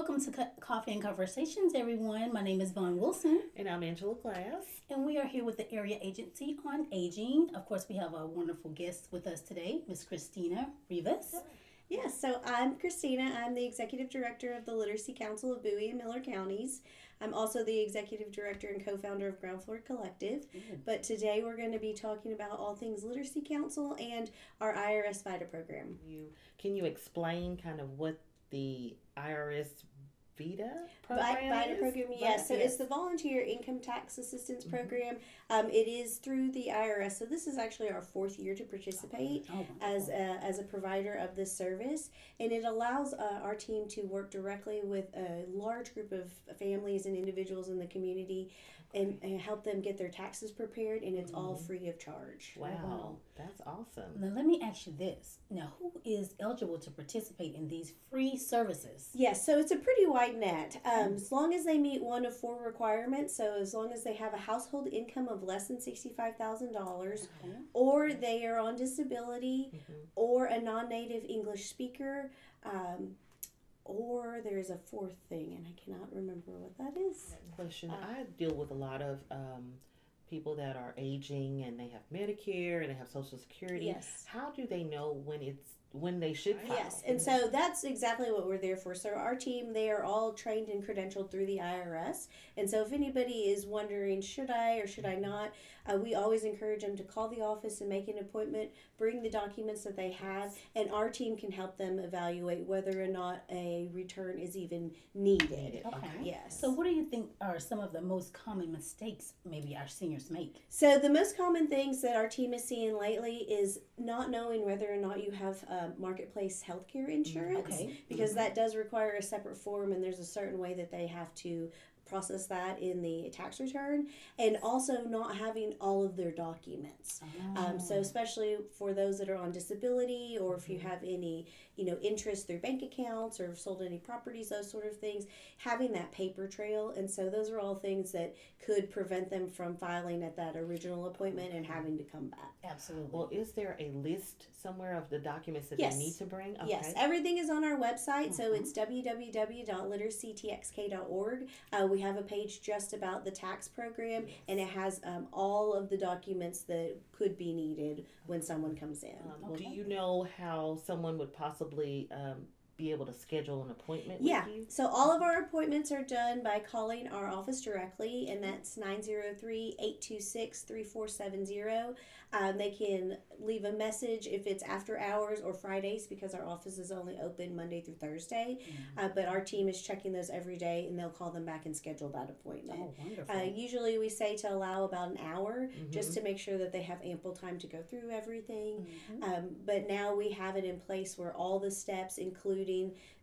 Welcome to Coffee and Conversations, everyone. My name is Vaughn Wilson. And I'm Angela Glass. And we are here with the Area Agency on Aging. Of course, we have a wonderful guest with us today, Miss Kristina Rivas. Yes, so I'm Kristina. I'm the Executive Director of the Literacy Council of Bowie and Miller Counties. I'm also the Executive Director and co-founder of Ground Floor Collective. But today we're going to be talking about all things Literacy Council and our IRS VITA program. Can you explain kind of what the IRS VITA program VITA is? program, yes. So it's the Volunteer Income Tax Assistance Program. It is through the IRS. So this is actually our fourth year to participate as a provider of this service. And it allows our team to work directly with a large group of families and individuals in the community and help them get their taxes prepared. And it's all free of charge. Wow, that's awesome. Now, let me ask you this. Now, who is eligible to participate in these free services? Yes, so it's a pretty wide net. As long as they meet one of four requirements, so as long as they have a household income of less than $65,000, or they are on disability, or a non-native English speaker, or there's a fourth thing, and I cannot remember what that is. Question. I deal with a lot of people that are aging and they have Medicare and they have Social Security. Yes. How do they know when they should file? Yes, and so that's exactly what we're there for. So our team, they are all trained and credentialed through the IRS. And so if anybody is wondering, should I or should I not, we always encourage them to call the office and make an appointment, bring the documents that they have, and our team can help them evaluate whether or not a return is even needed. Okay. Yes. So what do you think are some of the most common mistakes maybe our seniors make? So the most common things that our team is seeing lately is not knowing whether or not you have marketplace healthcare insurance, because that does require a separate form, and there's a certain way that they have to process that in the tax return, and also not having all of their documents. So especially for those that are on disability, or if you have any interest through bank accounts or sold any properties, those sort of things, having that paper trail. And so those are all things that could prevent them from filing at that original appointment and having to come back. Absolutely. Well, is there a list somewhere of the documents that they need to bring? Okay. Yes, everything is on our website, so it's www.literacytxk.org. We have a page just about the tax program, and it has all of the documents that could be needed when someone comes in. Do you know how someone would possibly be able to schedule an appointment with you? So all of our appointments are done by calling our office directly, and that's 903-826-3470. They can leave a message if it's after hours or Fridays, because our office is only open Monday through Thursday. But our team is checking those every day, and they'll call them back and schedule that appointment. Oh, wonderful. Usually we say to allow about an hour just to make sure that they have ample time to go through everything. But now we have it in place where all the steps, including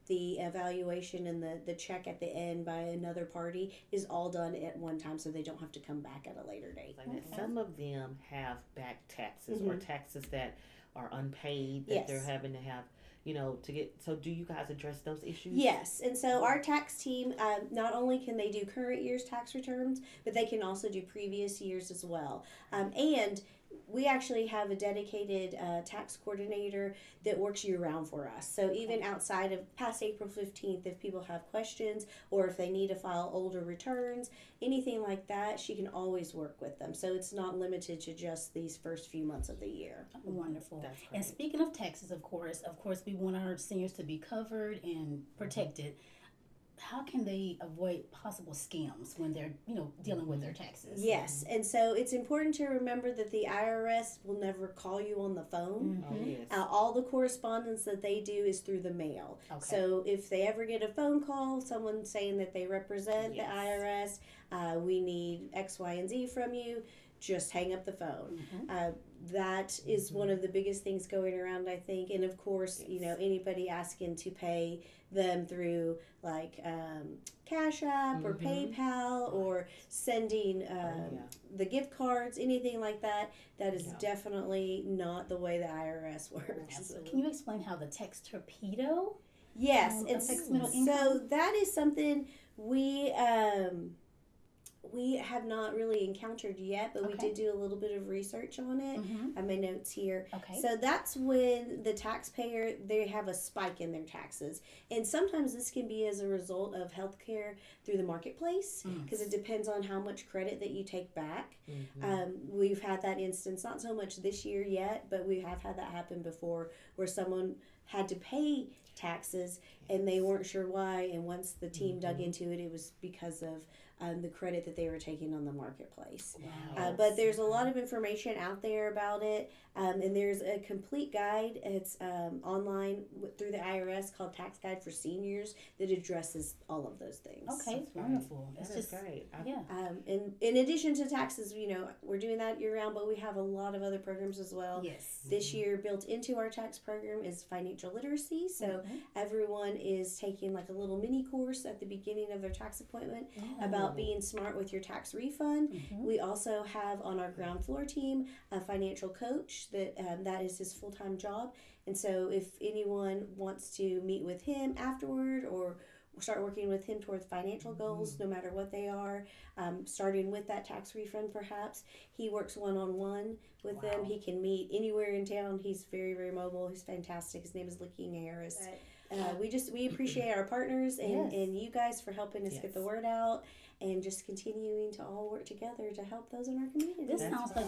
the evaluation and the check at the end by another party, is all done at one time, so they don't have to come back at a later date. Some of them have back taxes or taxes that are unpaid that they're having to have, to get. So do you guys address those issues? Yes, and so our tax team, not only can they do current year's tax returns, but they can also do previous years as well. And we actually have a dedicated tax coordinator that works year-round for us. So even outside of past April 15th, if people have questions or if they need to file older returns, anything like that, she can always work with them. So it's not limited to just these first few months of the year. Wonderful. That's great. And speaking of taxes, of course, we want our seniors to be covered and protected. How can they avoid possible scams when they're, dealing with their taxes? Yes, and so it's important to remember that the IRS will never call you on the phone. Oh, yes. All the correspondence that they do is through the mail. So if they ever get a phone call, someone saying that they represent the IRS, we need X, Y, and Z from you, just hang up the phone. That is one of the biggest things going around, I think. And of course, anybody asking to pay them through like Cash App or PayPal or sending the gift cards, anything like that, that is definitely not the way the IRS works. Absolutely. Can you explain how the tax torpedo Yes, affects middle so income? that is something we we have not really encountered yet, but we did do a little bit of research on it. I have my notes here. Okay. So that's when the taxpayer, they have a spike in their taxes. And sometimes this can be as a result of healthcare through the marketplace, because it depends on how much credit that you take back. We've had that instance, not so much this year yet, but we have had that happen before, where someone had to pay taxes and they weren't sure why, and once the team dug into it, it was because of the credit that they were taking on the marketplace. Wow. But there's a lot of information out there about it, and there's a complete guide. It's online through the IRS called Tax Guide for Seniors that addresses all of those things. Okay, that's wonderful. That's just great. And in addition to taxes, we're doing that year round, but we have a lot of other programs as well. Yes. This year, built into our tax program is financial literacy. So everyone is taking like a little mini course at the beginning of their tax appointment about being smart with your tax refund. We also have on our ground floor team a financial coach that is his full-time job. And so if anyone wants to meet with him afterward or start working with him towards financial goals, no matter what they are, starting with that tax refund perhaps, he works one-on-one with them. He can meet anywhere in town. He's very, very mobile. He's fantastic. His name is King Harris. We appreciate our partners and you guys for helping us get the word out, and just continuing to all work together to help those in our community. This sounds like